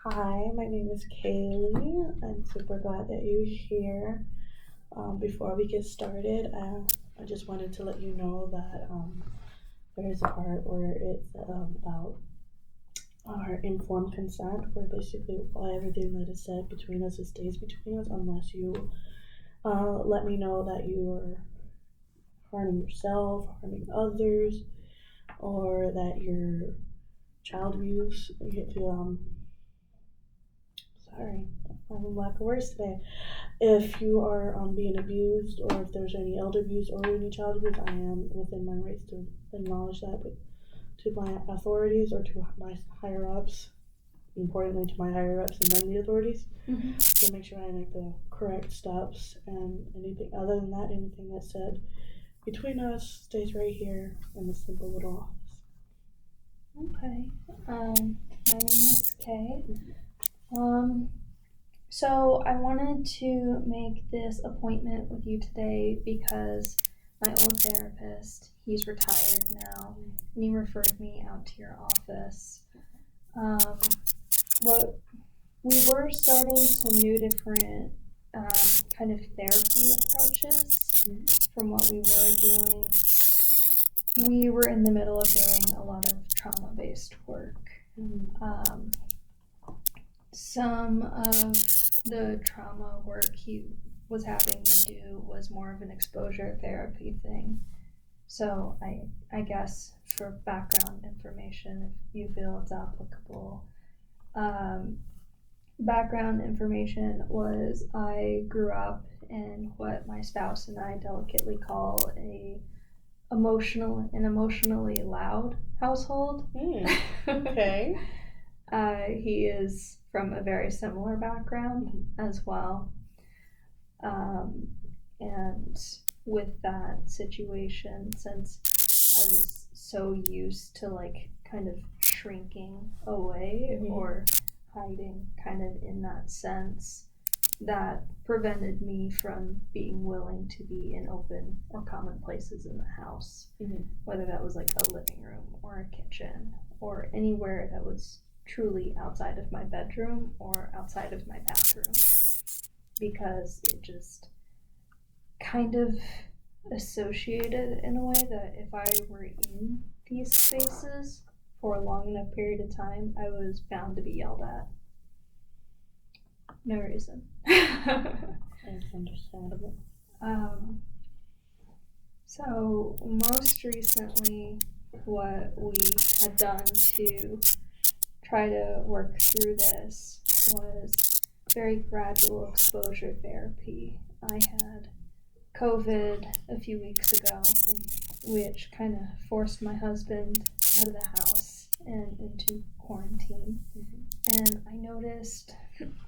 Hi, my name is Kaylee. I'm super glad that you're here. Before we get started, I just wanted to let you know that there is a part where it's about our informed consent, where basically everything that is said between us stays between us unless you let me know that you are harming yourself, harming others, or that you're child abuse. Sorry, I'm a lack of words today. If you are being abused, or if there's any elder abuse or any child abuse, I am within my rights to acknowledge that, but to my authorities or to my higher ups, importantly to my higher ups and then the authorities, to make sure I make the correct steps. And anything other than that, anything that's said between us stays right here in this simple little office. Okay. My name is Kay. So I wanted to make this appointment with you today because my old therapist, he's retired now, and he referred me out to your office. What we were starting some new different kind of therapy approaches from what we were doing. We were in the middle of doing a lot of trauma-based work. Some of the trauma work he was having me do was more of an exposure therapy thing. So I guess for background information, if you feel it's applicable, background information was I grew up in what my spouse and I delicately call an emotionally loud household. Okay. He is from a very similar background as well. And with that situation, since I was so used to like kind of shrinking away or hiding kind of in that sense, that prevented me from being willing to be in open or common places in the house, whether that was like a living room or a kitchen or anywhere that was truly outside of my bedroom or outside of my bathroom, because it just kind of associated in a way that if I were in these spaces for a long enough period of time, I was bound to be yelled at. No reason. That's understandable. So most recently, what we had done to try to work through this was very gradual exposure therapy. I had COVID a few weeks ago, which kind of forced my husband out of the house and into quarantine. And I noticed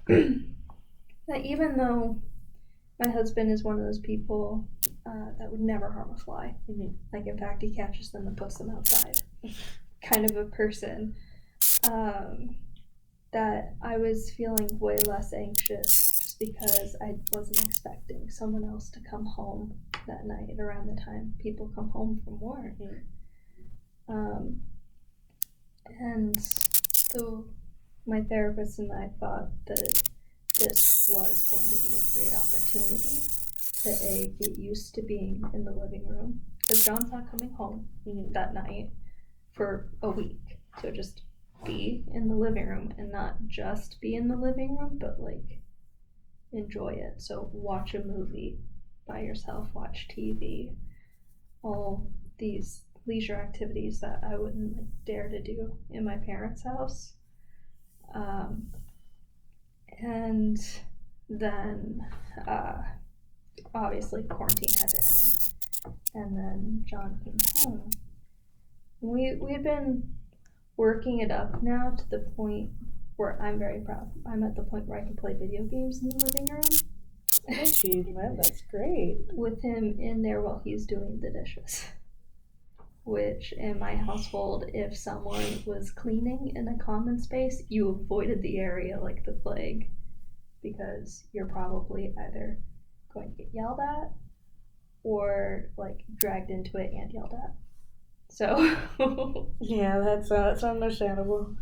that even though my husband is one of those people that would never harm a fly, like in fact he catches them and puts them outside, kind of a person, that I was feeling way less anxious just because I wasn't expecting someone else to come home that night around the time people come home from work. And so my therapist and I thought that this was going to be a great opportunity to get used to being in the living room, because John's not coming home that night for a week, so just be in the living room, and not just be in the living room, but like enjoy it. So watch a movie by yourself, watch TV, all these leisure activities that I wouldn't like dare to do in my parents' house. And then obviously quarantine had to end, and then John came home. We've been working it up now to the point where I'm very proud. I'm at the point where I can play video games in the living room. Achievement, that's great. With him in there while he's doing the dishes. Which in my household, if someone was cleaning in a common space, you avoided the area like the plague, because you're probably either going to get yelled at or like dragged into it and yelled at. So yeah, that's understandable.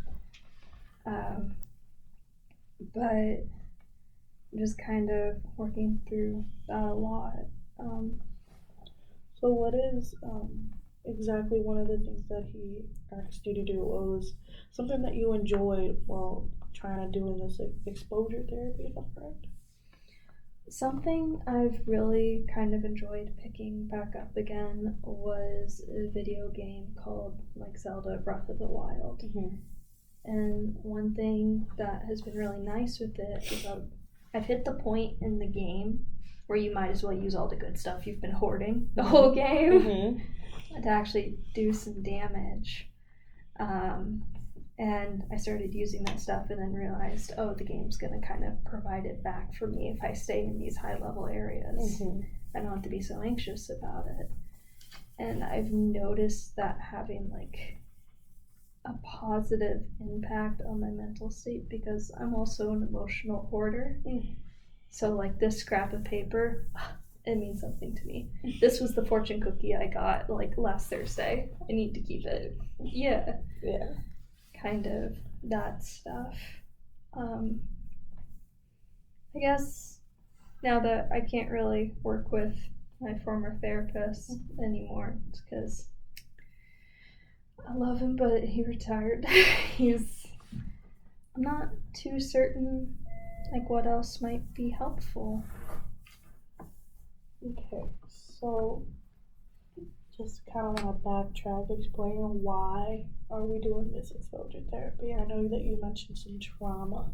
but just kind of working through that a lot. So what is exactly one of the things that he asked you to do? What was something that you enjoyed while trying to do in this exposure therapy, if I'm correct? Something I've really kind of enjoyed picking back up again was a video game called like Zelda Breath of the Wild. Mm-hmm. And one thing that has been really nice with it is I've hit the point in the game where you might as well use all the good stuff you've been hoarding the whole game to actually do some damage. And I started using that stuff and then realized, oh, the game's going to kind of provide it back for me if I stay in these high level areas. I don't have to be so anxious about it. And I've noticed that having like a positive impact on my mental state because I'm also an emotional hoarder. So like this scrap of paper, it means something to me. This was the fortune cookie I got like last Thursday. I need to keep it. Yeah. Kind of that stuff. I guess now that I can't really work with my former therapist anymore, it's because I love him, but he retired. I'm not too certain like what else might be helpful. Okay, so just kind of want to backtrack, explain why are we doing this exposure therapy. I know that you mentioned some trauma.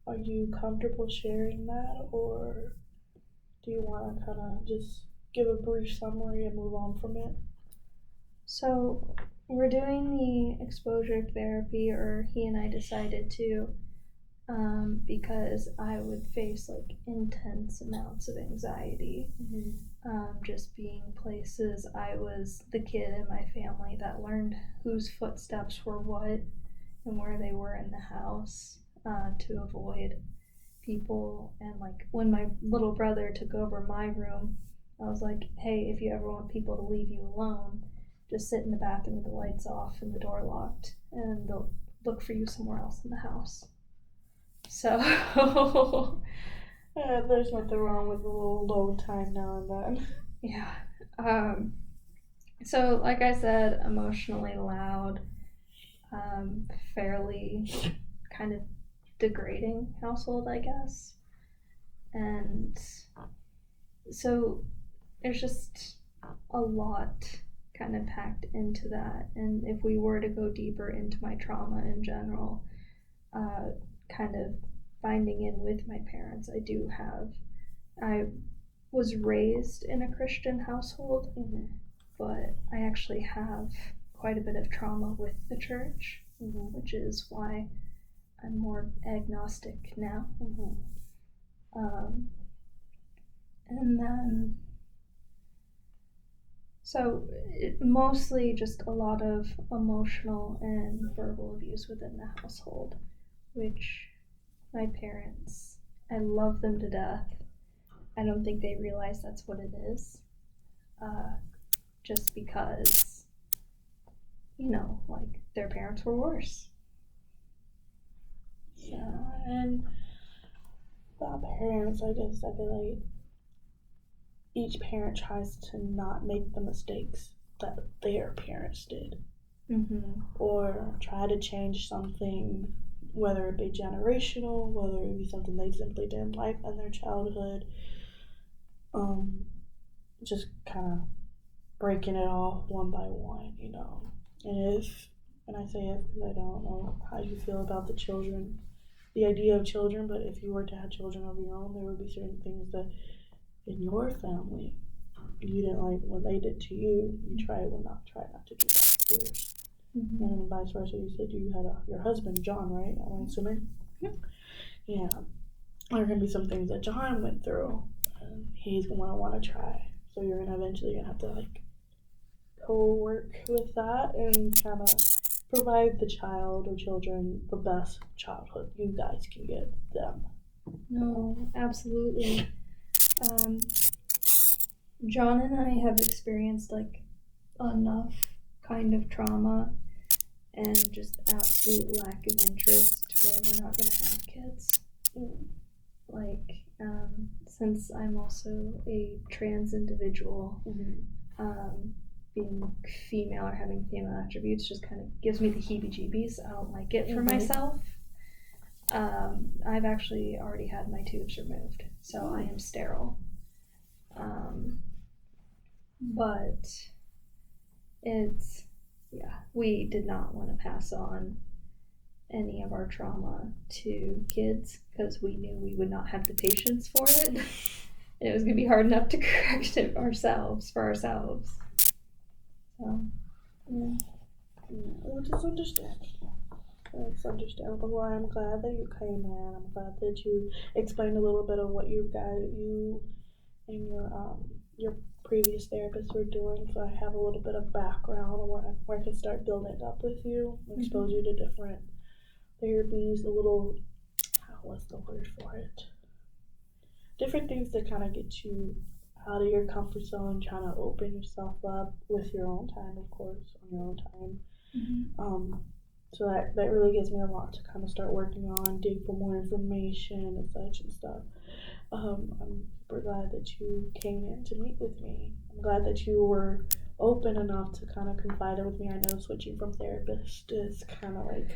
Are you comfortable sharing that, or do you want to kind of just give a brief summary and move on from it? So we're doing the exposure therapy, or he and I decided to, because I would face like intense amounts of anxiety. Just being places. I was the kid in my family that learned whose footsteps were what and where they were in the house to avoid people. And like when my little brother took over my room, I was like, hey, if you ever want people to leave you alone, just sit in the bathroom with the lights off and the door locked, and they'll look for you somewhere else in the house. So there's nothing wrong with a little low time now and then. Yeah. So like I said, emotionally loud, fairly kind of degrading household, I guess. And so there's just a lot kind of packed into that. And if we were to go deeper into my trauma in general, kind of finding in with my parents, I was raised in a Christian household, but I actually have quite a bit of trauma with the church, which is why I'm more agnostic now. And then, so mostly just a lot of emotional and verbal abuse within the household, which my parents, I love them to death. I don't think they realize that's what it is. Just because, like their parents were worse. Yeah, and about parents, I guess I feel like each parent tries to not make the mistakes that their parents did. Or try to change something, whether it be generational, whether it be something they simply didn't like in their childhood. Just kind of breaking it off one by one, And I say it because I don't know how you feel about the idea of children, but if you were to have children of your own, there would be certain things that in your family you didn't like what they did to you. You try not to do that to yours. And vice versa. You said you had your husband, John, right? I'm assuming. Yeah. There are gonna be some things that John went through, and he's gonna want to try. So you're eventually gonna have to like co-work with that and kind of provide the child or children the best childhood you guys can give them. No, absolutely. John and I have experienced like enough kind of trauma and just absolute lack of interest we're not gonna have kids. Mm. Like, since I'm also a trans individual, being female or having female attributes just kind of gives me the heebie-jeebies. I don't like it for myself. I've actually already had my tubes removed, so I am sterile. But we did not want to pass on any of our trauma to kids because we knew we would not have the patience for it. And it was going to be hard enough to correct it for ourselves. So, yeah. Which is understandable. It's understandable. Well, I'm glad that you came in. I'm glad that you explained a little bit of what you and your previous therapists were doing, so I have a little bit of background where I can start building up with you, expose you to different therapies, what's the word for it? Different things that kind of get you out of your comfort zone, trying to open yourself up with your own time, of course, on your own time. So that really gives me a lot to kind of start working on, dig for more information and such and stuff. I'm super glad that you came in to meet with me. I'm glad that you were open enough to kind of confide with me. I know switching from therapist is kind of like,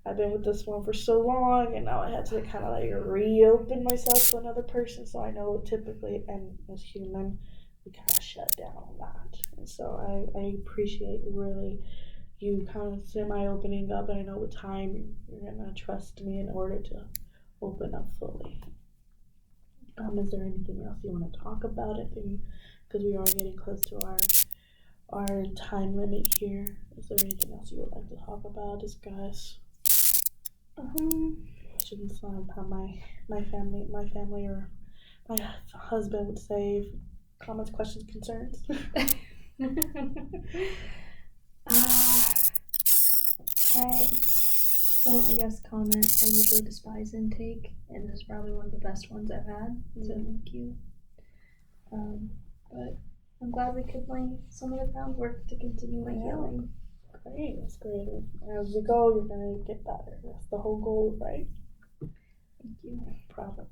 I've been with this one for so long, and now I had to kind of like reopen myself to another person. So I know typically, and as human, we kind of shut down on that. And so I appreciate really you kind of semi-opening up, and I know with time you're gonna trust me in order to open up fully. Is there anything else you want to talk about? Because we are getting close to our time limit here. Is there anything else you would like to talk about, discuss? Questions on how my family or my husband would say, comments, questions, concerns. I guess comment. I usually despise intake, and this is probably one of the best ones I've had. So thank you. But I'm glad we could lay some of the groundwork to continue my healing. Great, that's great. As we go, you're gonna get better. That's the whole goal, right? Thank you. No problem.